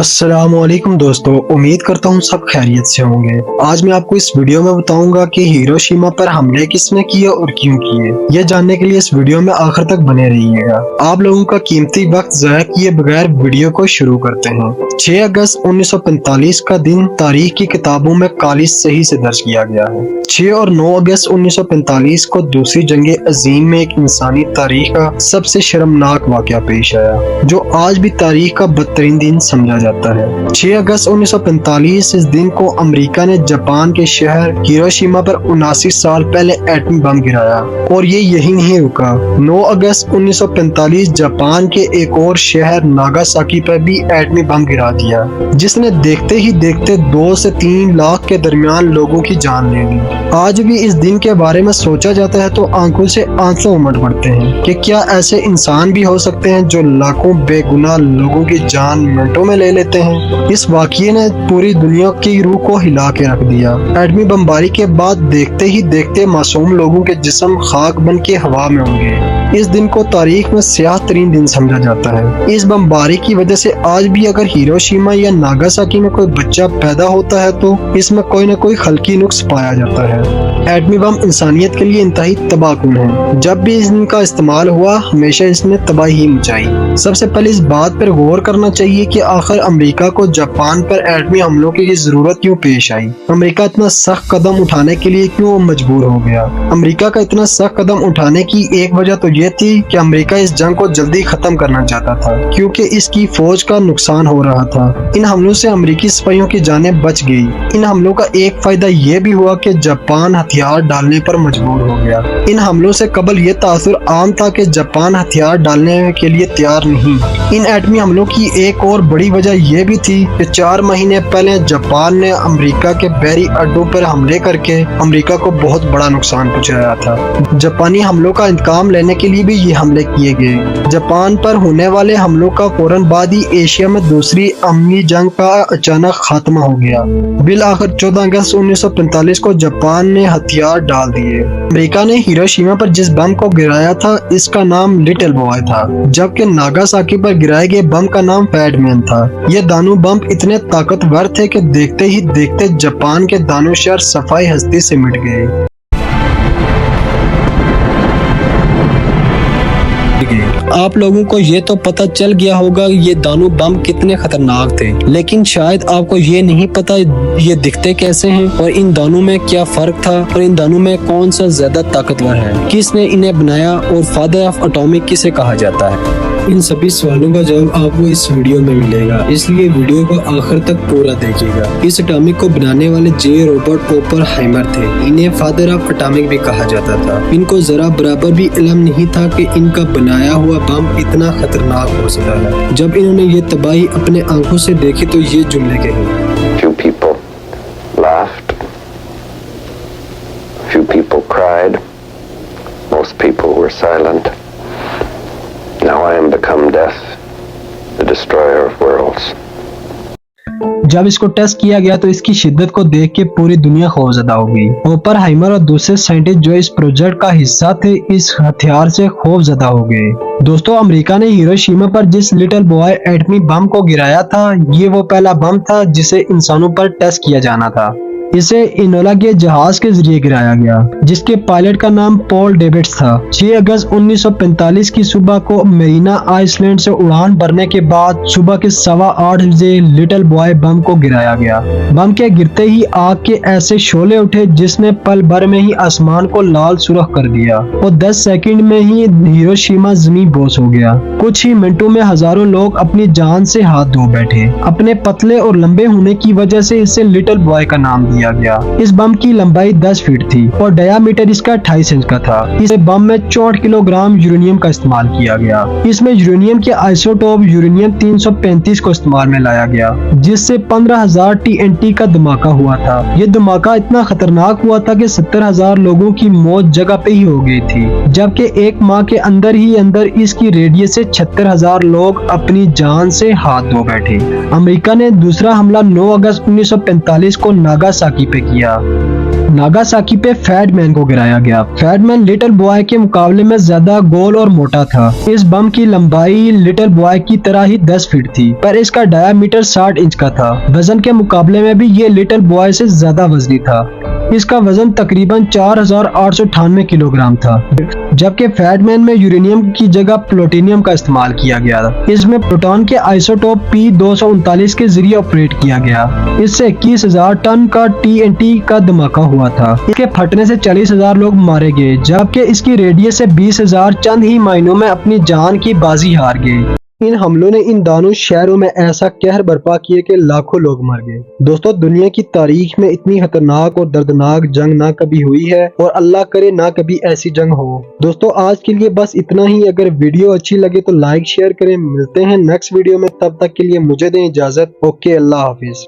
अस्सलाम वालेकुम दोस्तों, उम्मीद करता हूँ सब खैरियत से होंगे। आज मैं आपको इस वीडियो में बताऊंगा कि हिरोशिमा पर हमले किसने किए और क्यों किए। यह जानने के लिए इस वीडियो में आखिर तक बने रहिएगा। आप लोगों का कीमती वक्त ज़ाया किए बगैर वीडियो को शुरू करते हैं। 6 अगस्त 1945 का दिन तारीख की किताबों में काली सही से दर्ज किया गया है। 6 और 9 अगस्त 1945 को दूसरी जंग अजीम में एक इंसानी तारीख का सबसे शर्मनाक वाकया पेश आया, जो आज भी तारीख का बदतरीन दिन समझा जाता है। 6 अगस्त 1945 इस दिन को अमेरिका ने जापान के शहर हिरोशिमा पर 79 साल पहले एटमी बम गिराया, और ये यही नहीं रुका। 9 अगस्त 1945 जापान के एक और शहर नागासाकी पर भी एटमी बम गिरा दिया, जिसने देखते ही देखते 2 से 3 लाख के दरमियान लोगों की जान ले ली। आज भी इस दिन के बारे में सोचा जाता है तो आंखों से आंसू उमड़ पड़ते हैं कि क्या ऐसे इंसान भी हो सकते हैं जो लाखों बेगुनाह लोगों की जान मिनटों में ले लेते हैं। इस वाकये ने पूरी दुनिया की रूह को हिला के रख दिया। एटमी बमबारी के बाद देखते ही देखते मासूम लोगों के जिस्म खाक बन के हवा में होंगे। इस दिन को तारीख में स्याह तरीन दिन समझा जाता है। इस बमबारी की वजह से आज भी अगर हिरोशिमा या नागासाकी में कोई बच्चा पैदा होता है तो इसमें कोई न कोई खलकी नुक्स पाया जाता है। एटमी बम इंसानियत के लिए इंतहाई तबाहकुन है। जब भी इनका इस्तेमाल हुआ हमेशा इसने तबाही मचाई। सबसे पहले इस बात पर गौर करना चाहिए कि आखिर अमेरिका को जापान पर एटमी हमलों की जरूरत क्यों पेश आई। अमेरिका इतना सख्त कदम उठाने के लिए क्यों मजबूर हो गया। अमेरिका का इतना सख्त कदम उठाने की एक वजह तो ये थी कि अमेरिका इस जंग को जल्दी खत्म करना चाहता था, क्योंकि इसकी फौज का नुकसान हो रहा था। इन हमलों से अमेरिकी सिपाहियों की जानें बच गई। इन हमलों का एक फायदा ये भी हुआ कि जापान हथियार डालने पर मजबूर हो गया। इन हमलों से कबल ये तासुर आम था कि जापान हथियार डालने के लिए तैयार नहीं। इन एटमी हमलों की एक और बड़ी वजह यह भी थी कि 4 महीने पहले जापान ने अमेरिका के बहरी अड्डों पर हमले करके अमेरिका को बहुत बड़ा नुकसान पहुंचाया था। जापानी हमलों का इंतकाम लेने के लिए भी ये हमले किए गए। जापान पर होने वाले हमलों का फौरन बाद ही एशिया में दूसरी आलमी जंग का अचानक खात्मा हो गया। बिल आखिर 14 अगस्त 1945 को जापान ने हथियार डाल दिए। अमेरिका ने हिरोशिमा पर जिस बम को गिराया था इसका नाम लिटिल बॉय था, जबकि नागासाकी पर गिराए गए बम का नाम फैट मैन था। ये दोनों बम इतने ताकतवर थे कि देखते ही देखते जापान के दोनों शहर सफाई हस्ती से मिट गए। आप लोगों को ये तो पता चल गया होगा ये दोनों बम कितने खतरनाक थे, लेकिन शायद आपको ये नहीं पता ये दिखते कैसे हैं और इन दोनों में क्या फर्क था और इन दोनों में कौन सा ज्यादा ताकतवर है, किसने इन्हें बनाया और फादर ऑफ एटॉमिक किसे कहा जाता है। इन सभी सवालों का जवाब आपको इस वीडियो में मिलेगा, इसलिए वीडियो को आखिर तक पूरा देखिएगा। इस एटॉमिक को बनाने वाले जे रॉबर्ट ओपेनहाइमर थे। इन्हें फादर ऑफ एटॉमिक भी कहा जाता था। इनको जरा बराबर भी इल्म नहीं था कि इनका बनाया हुआ बम इतना खतरनाक हो सकता है। जब इन्होंने ये तबाही अपने आंखों से देखी तो ये जुमले कहे। Few people laughed, few people cried, most people were silent. Now I am become death, the destroyer of worlds. जब इसको टेस्ट किया गया तो इसकी शिद्दत को देख के पूरी दुनिया खौफजदा हो गई। ओपेनहाइमर और दूसरे साइंटिस्ट जो इस प्रोजेक्ट का हिस्सा थे इस हथियार से खौफजदा हो गए। दोस्तों, अमेरिका ने हिरोशिमा पर जिस लिटिल बॉय एटमी बम को गिराया था ये वो पहला बम था जिसे इंसानों पर टेस्ट किया जाना था। इसे इनोला के जहाज के जरिए गिराया गया, जिसके पायलट का नाम पॉल डेविड्स था। 6 अगस्त 1945 की सुबह को मरीना आइसलैंड से उड़ान भरने के बाद सुबह के 8:15 बजे लिटिल बॉय बम को गिराया गया। बम के गिरते ही आग के ऐसे शोले उठे जिसने पल भर में ही आसमान को लाल सुर्ख कर दिया और 10 सेकंड में ही हिरोशिमा जमीन बोस हो गया। कुछ ही मिनटों में हजारों लोग अपनी जान से हाथ धो बैठे। अपने पतले और लंबे होने की वजह से इसे लिटिल बॉय का नाम दिया गया। इस बम की लंबाई 10 फीट थी और डायामीटर इसका 28 इंच का था। इस बम में 64 किलोग्राम यूरेनियम का इस्तेमाल किया गया। इसमें यूरेनियम के आइसोटोप यूरेनियम 335 को इस्तेमाल में लाया गया, जिससे 15,000 TNT का धमाका हुआ था। ये धमाका इतना खतरनाक हुआ था कि 70,000 लोगों की मौत जगह पे ही हो गई थी, जबकि एक माह के अंदर ही अंदर इसकी रेडियस से 76,000 लोग अपनी जान से हाथ धो बैठे। अमेरिका ने दूसरा हमला 9 अगस्त 1945 को नागासाकी पे किया। नागासाकी पे फैट मैन को गिराया गया। फैट मैन लिटिल बॉय के मुकाबले में ज्यादा गोल और मोटा था। इस बम की लंबाई लिटिल बॉय की तरह ही 10 फीट थी, पर इसका डायामीटर 60 इंच का था। वजन के मुकाबले में भी ये लिटिल बॉय से ज्यादा वजनी था। इसका वजन तकरीबन 4898 किलोग्राम था, जबकि फैट मैन में यूरेनियम की जगह प्लूटोनियम का इस्तेमाल किया गया था। इसमें प्रोटॉन के आइसोटोप P239 के जरिए ऑपरेट किया गया। इससे 21,000 टन का TNT का धमाका हुआ था। इसके फटने से 40,000 लोग मारे गए, जबकि इसकी रेडियस से 20,000 चंद ही महीनों में अपनी जान की बाजी हार गए। इन हमलों ने इन दानों शहरों में ऐसा कहर बर्पा किए कि लाखों लोग मर गए। दोस्तों, दुनिया की तारीख में इतनी खतरनाक और दर्दनाक जंग ना कभी हुई है, और अल्लाह करे ना कभी ऐसी जंग हो। दोस्तों, आज के लिए बस इतना ही। अगर वीडियो अच्छी लगे तो लाइक शेयर करें। मिलते हैं नेक्स्ट वीडियो में, तब तक के लिए मुझे दें इजाजत। ओके, अल्लाह हाफिज।